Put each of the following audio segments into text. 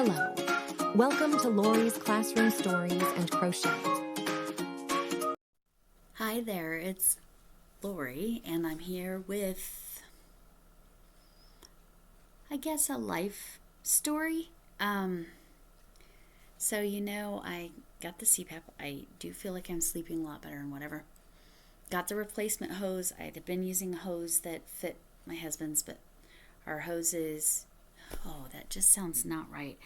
Hello. Welcome to Lori's Classroom Stories and Crochet. Hi there, it's Lori, and I'm here with, I guess, a life story. So I got the CPAP. I do feel like I'm sleeping a lot better and whatever. Got the replacement hose. I had been using a hose that fit my husband's, but our hose is, that just sounds not right.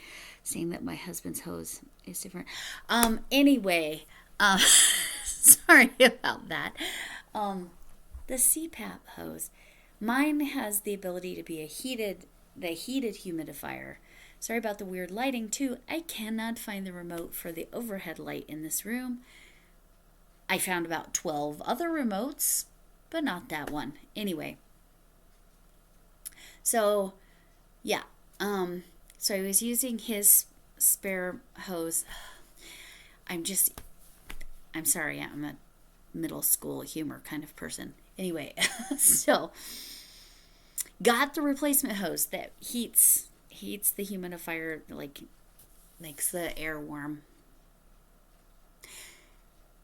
Saying that my husband's hose is different. Anyway, sorry about that. The CPAP hose, mine has the ability to be the heated humidifier. Sorry about the weird lighting too. I cannot find the remote for the overhead light in this room. I found about 12 other remotes, but not that one. Anyway, so yeah, so I was using his spare hose. I'm sorry, I'm a middle school humor kind of person. Anyway, so got the replacement hose that heats the humidifier, like makes the air warm.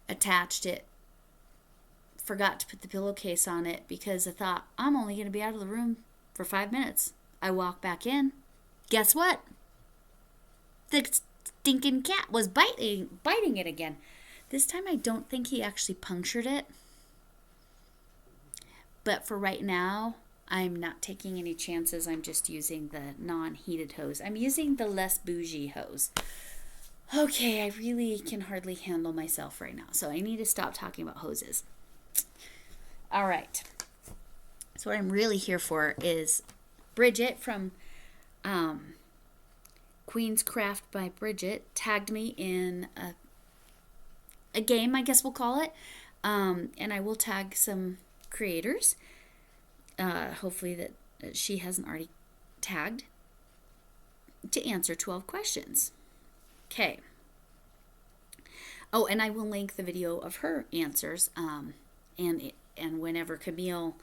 Attached it. Forgot to put the pillowcase on it because I thought I'm only going to be out of the room for 5 minutes. I walk back in. Guess what? The stinking cat was biting it again. This time I don't think he actually punctured it. But for right now, I'm not taking any chances. I'm just using the non-heated hose. I'm using the less bougie hose. Okay, I really can hardly handle myself right now. So I need to stop talking about hoses. All right. So what I'm really here for is Bridget from Queen's Craft by Bridget tagged me in a game, I guess we'll call it. And I will tag some creators. Hopefully that she hasn't already tagged, to answer 12 questions. Okay. Oh, and I will link the video of her answers. And whenever Camille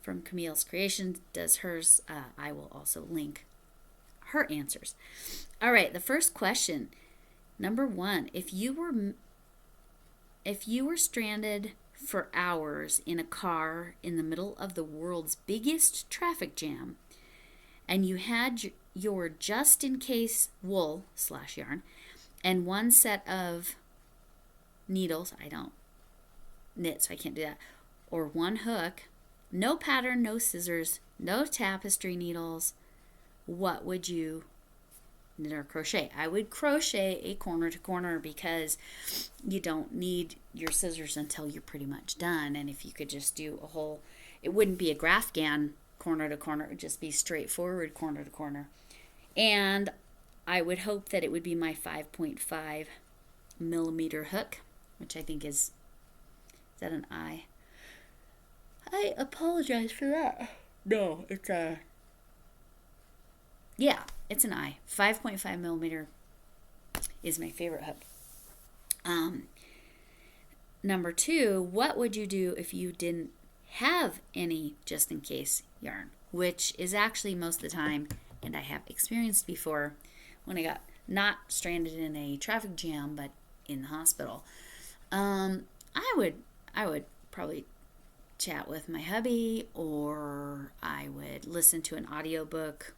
from Camille's Creation does hers, I will also link her answers. All right, the first question, number 1, if you were stranded for hours in a car in the middle of the world's biggest traffic jam, and you had your just-in-case wool/yarn and one set of needles, I don't knit, so I can't do that, or one hook, no pattern, no scissors, no tapestry needles, what would you knit or crochet? I would crochet a corner to corner because you don't need your scissors until you're pretty much done. And if you could just do a whole, it wouldn't be a Grafghan corner to corner, it would just be straightforward corner to corner. And I would hope that it would be my 5.5 millimeter hook, which I think is that an I? I apologize for that. No, it's it's an I. 5.5 millimeter is my favorite hook. Number 2, what would you do if you didn't have any just-in-case yarn? Which is actually most of the time, and I have experienced before, when I got not stranded in a traffic jam, but in the hospital. I would probably chat with my hubby, or I would listen to an audiobook,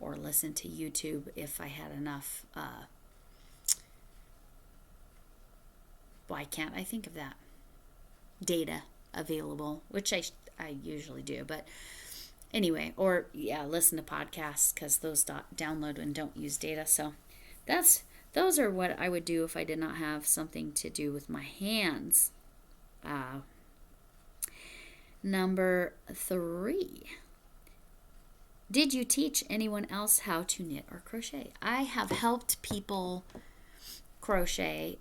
or listen to YouTube if I had enough. Why can't I think of that? Data available, which I usually do, but anyway, or listen to podcasts because those download and don't use data. So those are what I would do if I did not have something to do with my hands. Number 3. Did you teach anyone else how to knit or crochet? I have helped people crochet.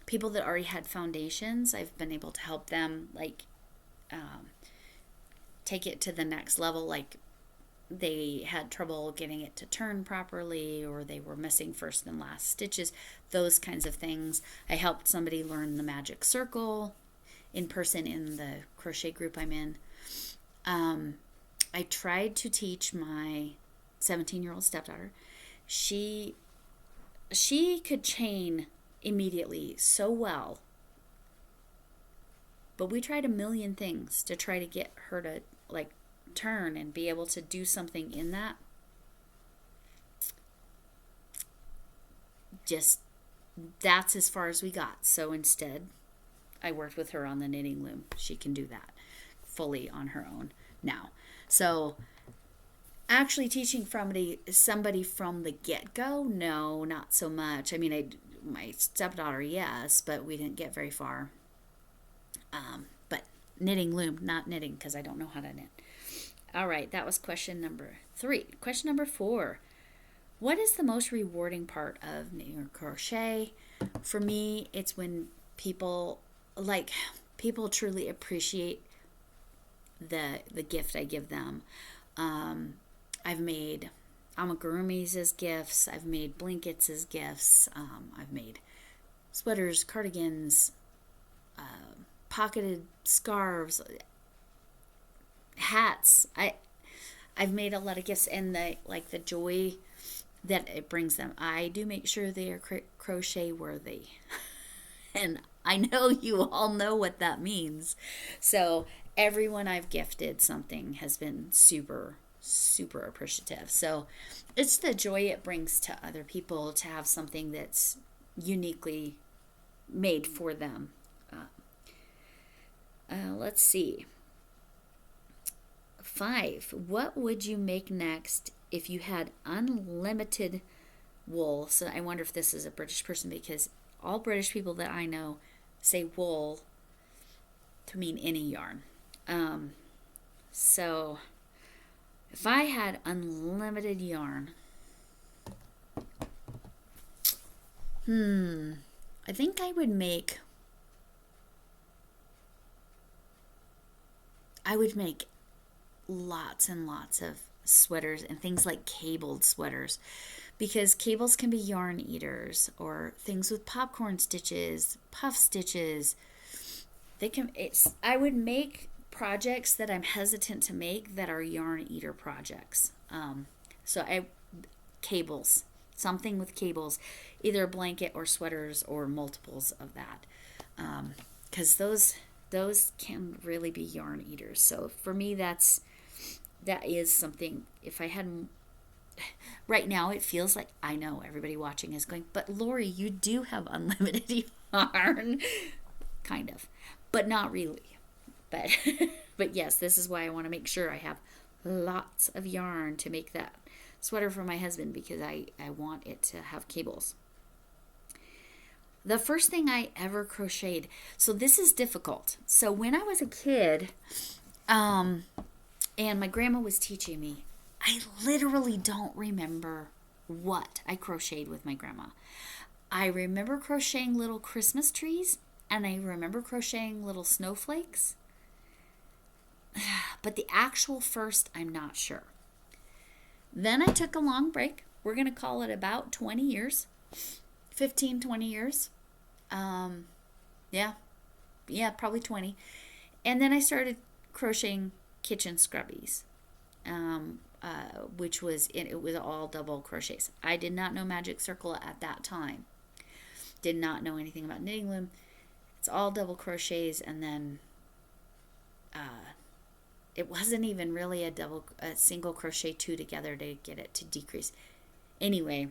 People that already had foundations, I've been able to help them take it to the next level. Like they had trouble getting it to turn properly, or they were missing first and last stitches, those kinds of things. I helped somebody learn the magic circle in person in the crochet group I'm in. I tried to teach my 17-year-old stepdaughter, she could chain immediately so well, but we tried a million things to try to get her to like turn and be able to do something in that. Just that's as far as we got. So instead, I worked with her on the knitting loom. She can do that fully on her own now. So actually teaching from somebody from the get-go, no, not so much. I mean, my stepdaughter, yes, but we didn't get very far. But knitting loom, not knitting, because I don't know how to knit. All right, that was question number 3. Question number 4. What is the most rewarding part of knitting or crochet? For me, it's when people truly appreciate the gift I give them. I've made amigurumis as gifts. I've made blankets as gifts. I've made sweaters, cardigans, pocketed scarves, hats. I've made a lot of gifts, and the joy that it brings them. I do make sure they are crochet worthy. And I know you all know what that means. So everyone I've gifted something has been super, super appreciative. So it's the joy it brings to other people to have something that's uniquely made for them. Let's see. 5. What would you make next if you had unlimited wool? So I wonder if this is a British person, because all British people that I know say wool to mean any yarn. So if I had unlimited yarn, I think I would make lots and lots of sweaters and things like cabled sweaters, because cables can be yarn eaters, or things with popcorn stitches, puff stitches. I would make projects that I'm hesitant to make that are yarn eater projects. Cables, something with cables, either a blanket or sweaters or multiples of that, because those can really be yarn eaters. So for me, that is something. If I had, right now it feels like, I know everybody watching is going, but Lori, you do have unlimited yarn. Kind of, but not really. But yes, this is why I want to make sure I have lots of yarn to make that sweater for my husband, because I want it to have cables. The first thing I ever crocheted. So this is difficult. So when I was a kid, and my grandma was teaching me, I literally don't remember what I crocheted with my grandma. I remember crocheting little Christmas trees, and I remember crocheting little snowflakes. But the actual first, I'm not sure. Then I took a long break. We're going to call it about 20 years. 15, 20 years. Yeah, probably 20. And then I started crocheting kitchen scrubbies, which was, it was all double crochets. I did not know Magic Circle at that time. Did not know anything about knitting loom. It's all double crochets, and then it wasn't even really a single crochet 2 together to get it to decrease. Anyway,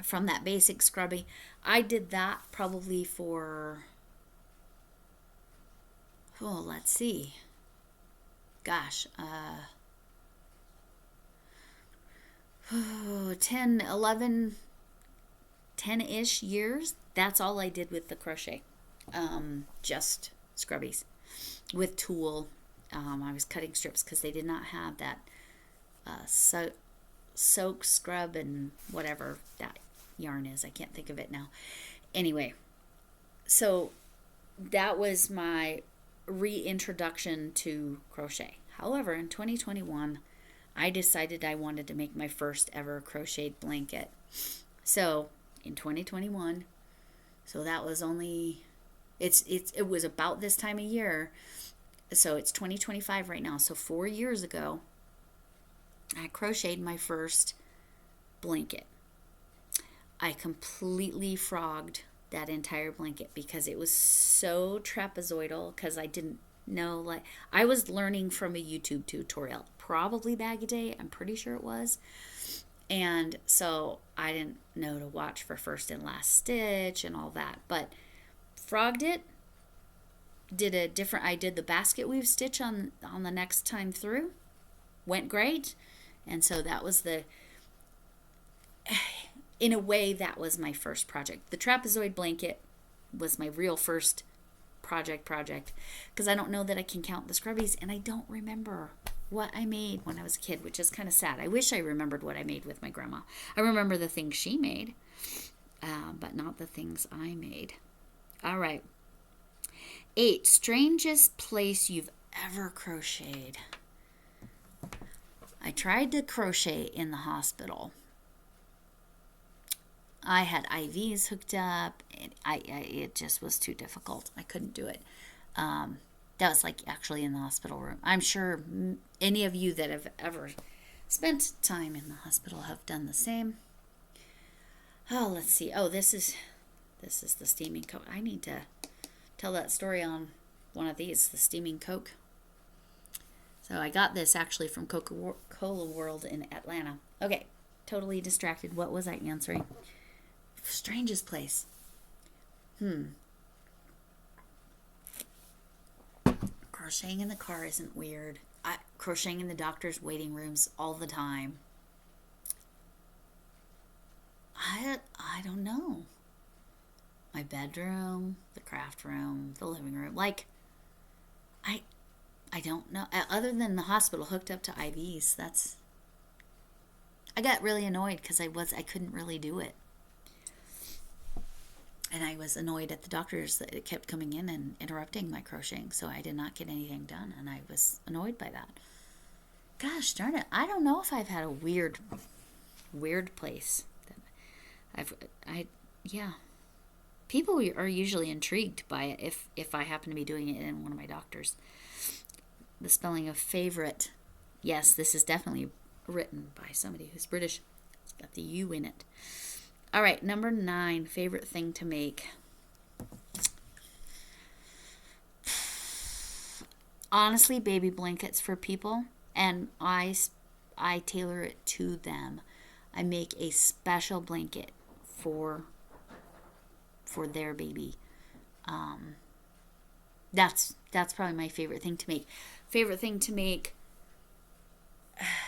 from that basic scrubby, I did that probably for, let's see, gosh, 10, 11, 10-ish years. That's all I did with the crochet. Just scrubbies with tulle. I was cutting strips because they did not have that soak, scrub, and whatever that yarn is. I can't think of it now. Anyway, so that was my reintroduction to crochet. However, in 2021, I decided I wanted to make my first ever crocheted blanket. So in 2021, so that was only, it was about this time of year. So it's 2025 right now. So 4 years ago, I crocheted my first blanket. I completely frogged that entire blanket because it was so trapezoidal, because I didn't know, like, I was learning from a YouTube tutorial, probably Bag a Day, I'm pretty sure it was. And so I didn't know to watch for first and last stitch and all that, but frogged it, I did the basket weave stitch on the next time through, went great. And so that was in a way, that was my first project. The trapezoid blanket was my real first project, because I don't know that I can count the scrubbies, and I don't remember what I made when I was a kid, which is kind of sad. I wish I remembered what I made with my grandma. I remember the things she made, but not the things I made. All right. 8, strangest place you've ever crocheted. I tried to crochet in the hospital. I had IVs hooked up, and it just was too difficult. I couldn't do it. That was like actually in the hospital room. I'm sure any of you that have ever spent time in the hospital have done the same. Oh, let's see. Oh, this is the steaming Coke. I need to tell that story on one of these, the steaming Coke. So I got this actually from Coca-Cola World in Atlanta. Okay, totally distracted. What was I answering? Strangest place. Crocheting in the car isn't weird. Crocheting in the doctor's waiting rooms all the time. I don't know. My bedroom, the craft room, the living room. Like, I don't know. Other than the hospital hooked up to IVs, I got really annoyed because I couldn't really do it. And I was annoyed at the doctors that it kept coming in and interrupting my crocheting, so I did not get anything done, and I was annoyed by that. Gosh darn it, I don't know if I've had a weird place. Yeah. People are usually intrigued by it if I happen to be doing it in one of my doctors. The spelling of favorite, yes, this is definitely written by somebody who's British. It's got the U in it. All right, number 9, favorite thing to make. Honestly, baby blankets for people, and I tailor it to them. I make a special blanket for their baby. That's probably my favorite thing to make.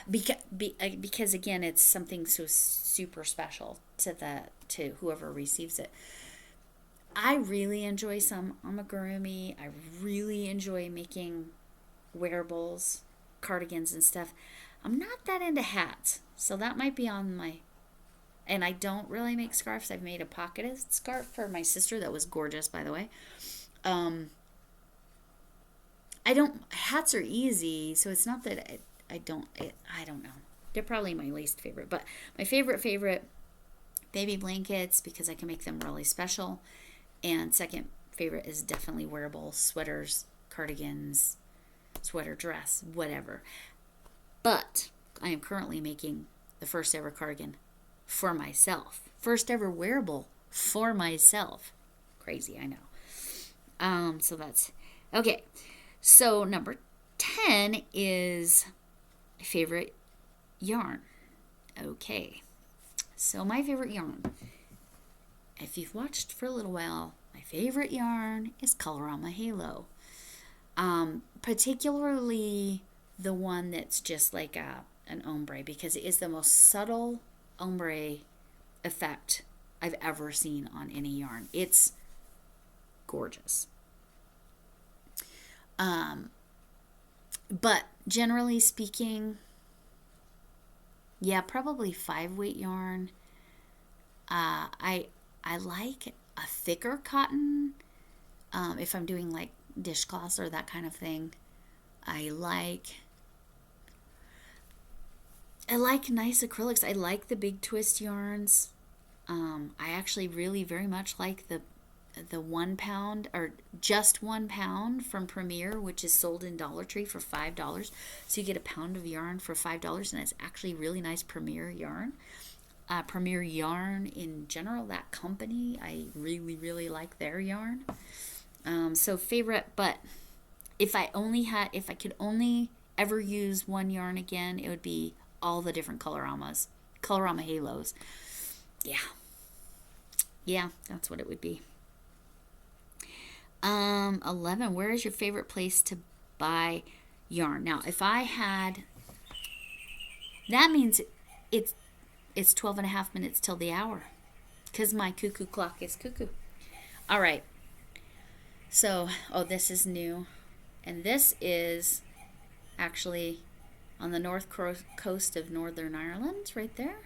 Because again, it's something so super special to whoever receives it. I really enjoy some amigurumi. I really enjoy making wearables, cardigans and stuff. I'm not that into hats, so that might be on my... And I don't really make scarves. I've made a pocketed scarf for my sister that was gorgeous, by the way. Hats are easy, so it's not that I don't know. They're probably my least favorite, but my favorite baby blankets, because I can make them really special. And second favorite is definitely wearable sweaters, cardigans, sweater dress, whatever. But I am currently making the first ever cardigan for myself. First ever wearable for myself. Crazy, I know. So that's okay. So number 10 is favorite yarn. Okay. So my favorite yarn, if you've watched for a little while, my favorite yarn is Colorama Halo. Particularly the one that's just like an ombre, because it is the most subtle ombre effect I've ever seen on any yarn. It's gorgeous. But generally speaking, yeah, probably 5-weight yarn. I like a thicker cotton if I'm doing like dishcloths or that kind of thing. I like nice acrylics. I like the big twist yarns. I actually really very much like the the 1 pound or just 1 pound from Premier, which is sold in Dollar Tree for $5. So you get a pound of yarn for $5, and it's actually really nice Premier yarn. Premier Yarn in general, that company, I really, really like their yarn. So favorite, but if I could only ever use one yarn again, it would be all the different Colorama Halos. Yeah, that's what it would be. 11, where is your favorite place to buy yarn? Now, if I had, that means it's 12 and a half minutes till the hour, because my cuckoo clock is cuckoo. All right. So, this is new. And this is actually on the north coast of Northern Ireland, right there.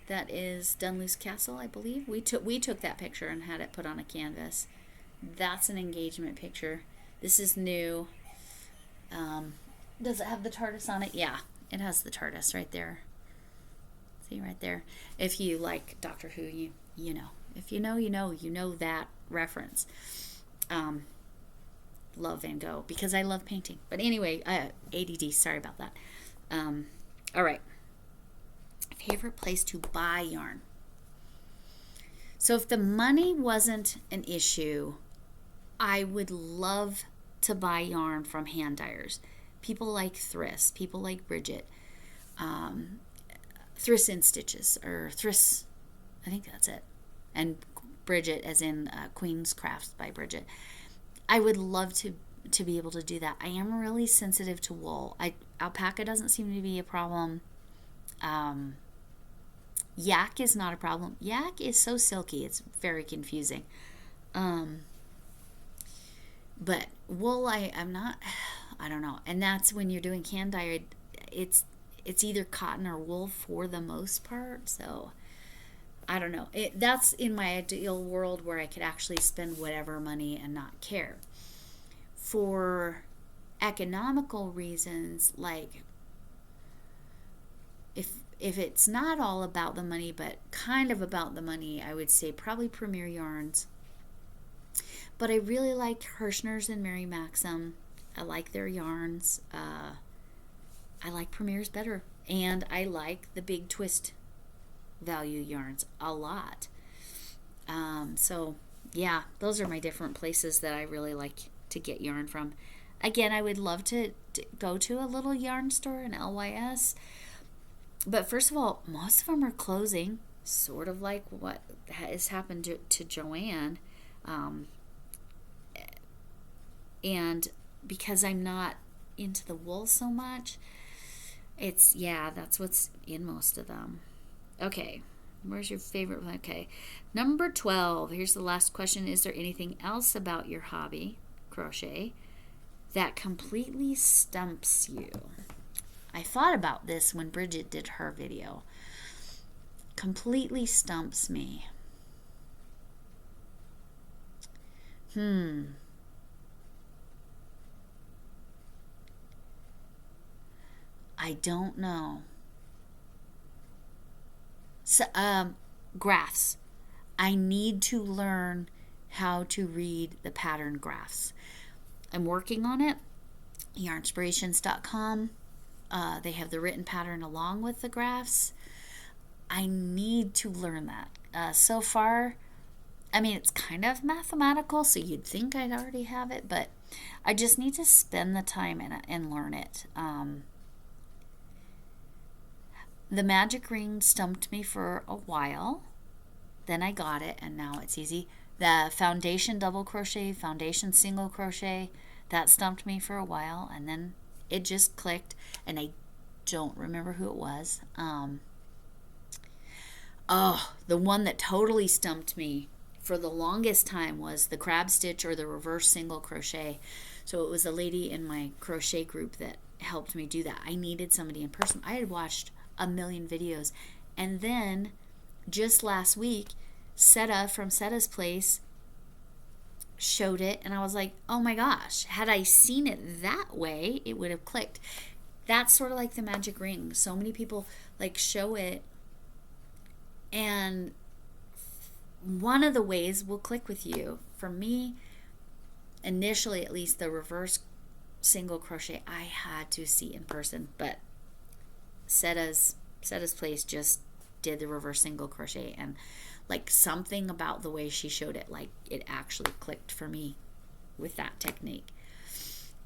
That is Dunluce Castle, I believe. We took that picture and had it put on a canvas. That's an engagement picture. This is new. Does it have the TARDIS on it? Yeah, it has the TARDIS right there. See right there. If you like Doctor Who, you know. If you know that reference. Love Van Gogh because I love painting. But anyway, ADD, sorry about that. All right. Favorite place to buy yarn. So if the money wasn't an issue, I would love to buy yarn from hand dyers. People like Thriss, people like Bridget. Thriss in Stitches, or Thriss, I think that's it. And Bridget, as in Queen's Crafts by Bridget. I would love to be able to do that. I am really sensitive to wool. Alpaca doesn't seem to be a problem. Yak is not a problem. Yak is so silky, it's very confusing. But wool, I'm not, I don't know. And that's when you're doing hand dyed, it's either cotton or wool for the most part. So I don't know. That's in my ideal world where I could actually spend whatever money and not care. For economical reasons, like if it's not all about the money, but kind of about the money, I would say probably Premier Yarns. But I really like Hirschner's and Mary Maxim. I like their yarns. I like Premier's better. And I like the big twist value yarns a lot. So yeah, those are my different places that I really like to get yarn from. Again, I would love to go to a little yarn store in LYS. But first of all, most of them are closing, sort of like what has happened to Joanne. And because I'm not into the wool so much, that's what's in most of them. Okay, where's your favorite one? Okay, number 12. Here's the last question. Is there anything else about your hobby, crochet, that completely stumps you? I thought about this when Bridget did her video. Completely stumps me. I don't know. So, graphs. I need to learn how to read the pattern graphs. I'm working on it. Yarnspirations.com. They have the written pattern along with the graphs. I need to learn that. So far, I mean, it's kind of mathematical, so you'd think I'd already have it, but I just need to spend the time and learn it. The magic ring stumped me for a while. Then I got it, and now it's easy. The foundation double crochet, foundation single crochet, that stumped me for a while, and then it just clicked, and I don't remember who it was. The one that totally stumped me for the longest time was the crab stitch or the reverse single crochet. So it was a lady in my crochet group that helped me do that. I needed somebody in person. I had watched a million videos, and then just last week, Seta from Seta's Place showed it, and I was like, oh my gosh, had I seen it that way, it would have clicked. That's sort of like the magic ring. So many people like show it, and one of the ways will click with you. for me, initially at least, the reverse single crochet I had to see in person, but Setta's Place just did the reverse single crochet, and like something about the way she showed it, like it actually clicked for me with that technique.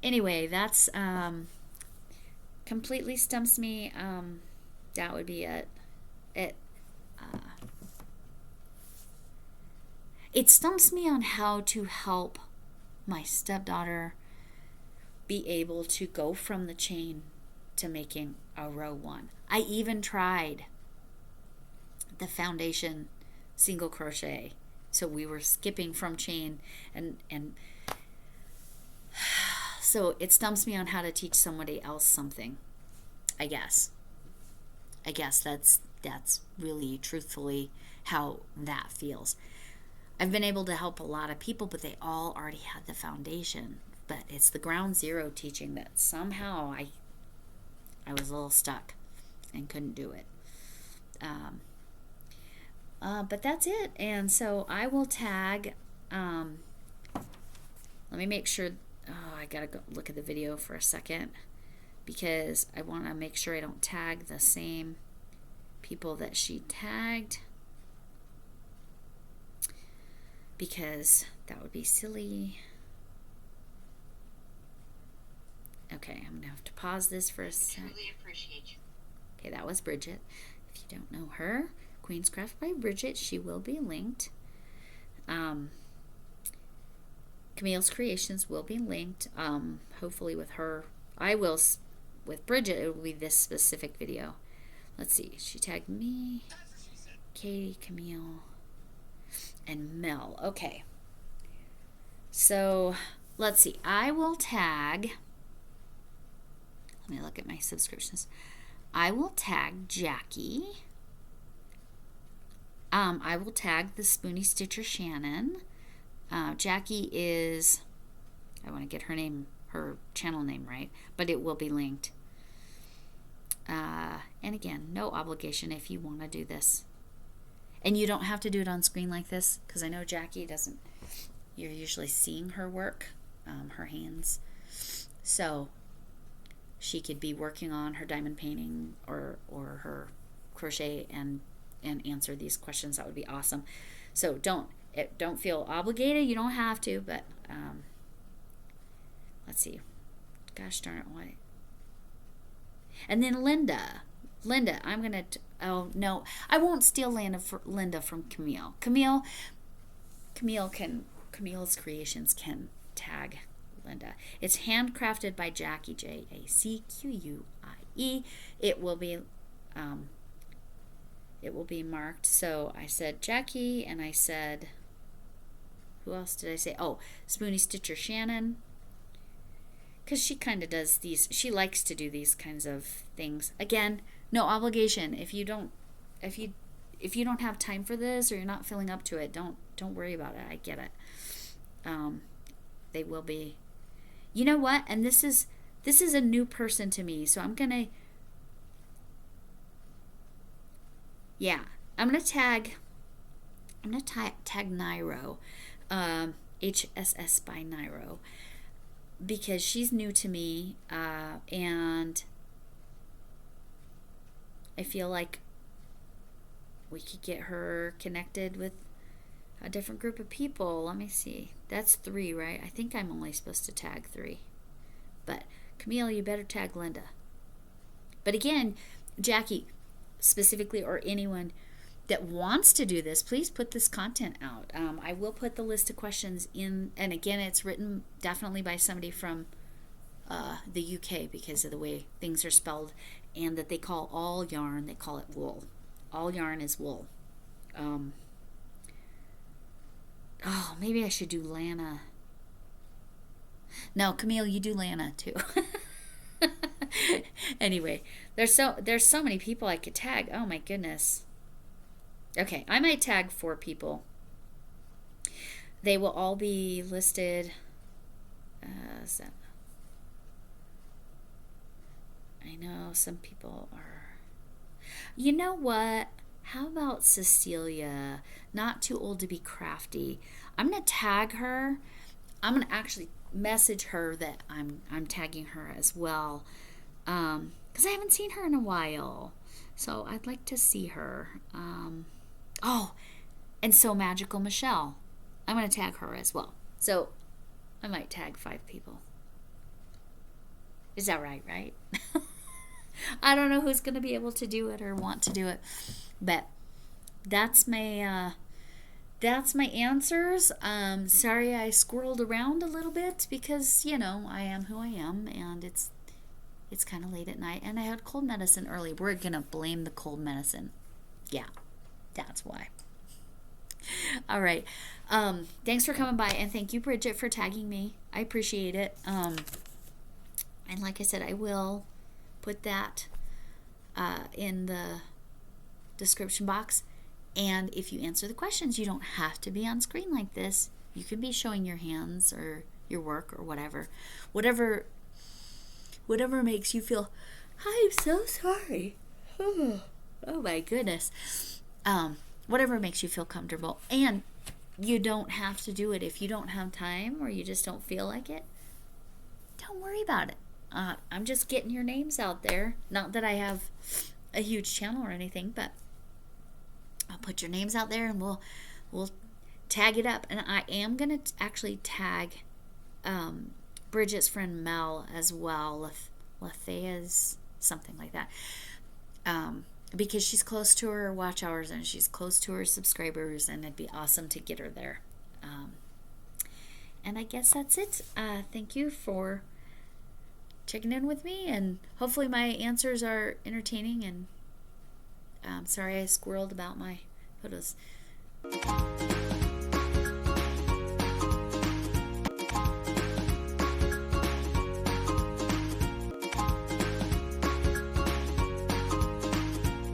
Anyway, that's completely stumps me. That would be it. It stumps me on how to help my stepdaughter be able to go from the chain to making a row 1. I even tried the foundation single crochet, so we were skipping from chain, and so it stumps me on how to teach somebody else something. I guess that's really truthfully how that feels. I've been able to help a lot of people, but they all already had the foundation. But it's the ground zero teaching that somehow I was a little stuck and couldn't do it. But that's it. And so I will tag. Let me make sure. Oh, I gotta go look at the video for a second, because I want to make sure I don't tag the same people that she tagged, because that would be silly. Okay, I'm gonna have to pause this for a second. Truly appreciate you. Okay, that was Bridget. If you don't know her, Queen's Craft by Bridget, she will be linked. Camille's Creations will be linked. Hopefully with her, I will. With Bridget, it will be this specific video. Let's see. She tagged me, Katie, Camille, and Mel. Okay. So let's see. I will tag. Let me look at my subscriptions. I will tag Jackie. I will tag the Spoony Stitcher Shannon. Jackie is, I want to get her channel name right, but it will be linked. And again, no obligation if you want to do this. And you don't have to do it on screen like this, because I know Jackie doesn't, you're usually seeing her work, her hands. So she could be working on her diamond painting or her crochet and answer these questions. That would be awesome. So don't feel obligated. You don't have to, but let's see. Gosh darn it, what? And then Linda, I'm gonna. Oh no, I won't steal Linda from Camille. Camille's Creations can tag Linda. It's handcrafted by Jackie, Jacquie. It will be marked. So I said Jackie, and I said, who else did I say? Oh, Spoony Stitcher Shannon, because she kind of does these. She likes to do these kinds of things. Again, no obligation. If you don't have time for this, or you're not feeling up to it, don't worry about it. I get it. They will be. You know what? And this is a new person to me, so I'm gonna. Yeah, I'm gonna tag Nairo, HSS by Nairo, because she's new to me, and I feel like we could get her connected with a different group of people. Let me see. That's 3, right? I think I'm only supposed to tag 3. But Camille, you better tag Linda. But again, Jackie specifically, or anyone that wants to do this, please put this content out. I will put the list of questions in, and again, it's written definitely by somebody from the UK, because of the way things are spelled, and that they call all yarn, they call it wool. All yarn is wool. Oh, maybe I should do Lana. No, Camille, you do Lana too. Anyway, there's so many people I could tag. Oh my goodness. Okay, I might tag 4 people. They will all be listed. I know some people are. You know what? How about Cecilia? Not too old to be crafty. I'm gonna tag her. I'm gonna actually message her that I'm tagging her as well, because I haven't seen her in a while. So I'd like to see her. Oh, and So Magical Michelle. I'm gonna tag her as well. So I might tag 5 people. Is that right? Right? I don't know who's gonna be able to do it or want to do it, but that's my answers. Sorry I squirreled around a little bit because, I am who I am, and it's kind of late at night, and I had cold medicine early. We're going to blame the cold medicine. Yeah, that's why. All right. Thanks for coming by, and thank you, Bridget, for tagging me. I appreciate it. And like I said, I will put that in the description box. And if you answer the questions, you don't have to be on screen like this. You can be showing your hands or your work or whatever. Whatever makes you feel, I'm so sorry. Oh my goodness. Whatever makes you feel comfortable. And you don't have to do it if you don't have time or you just don't feel like it. Don't worry about it. I'm just getting your names out there. Not that I have a huge channel or anything, but I'll put your names out there and we'll tag it up. And I am going to actually tag Bridget's friend Mel as well. Lethea's something like that. Because she's close to her watch hours and she's close to her subscribers, and it'd be awesome to get her there. And I guess that's it. Thank you for checking in with me, and hopefully my answers are entertaining, and sorry I squirreled about my photos.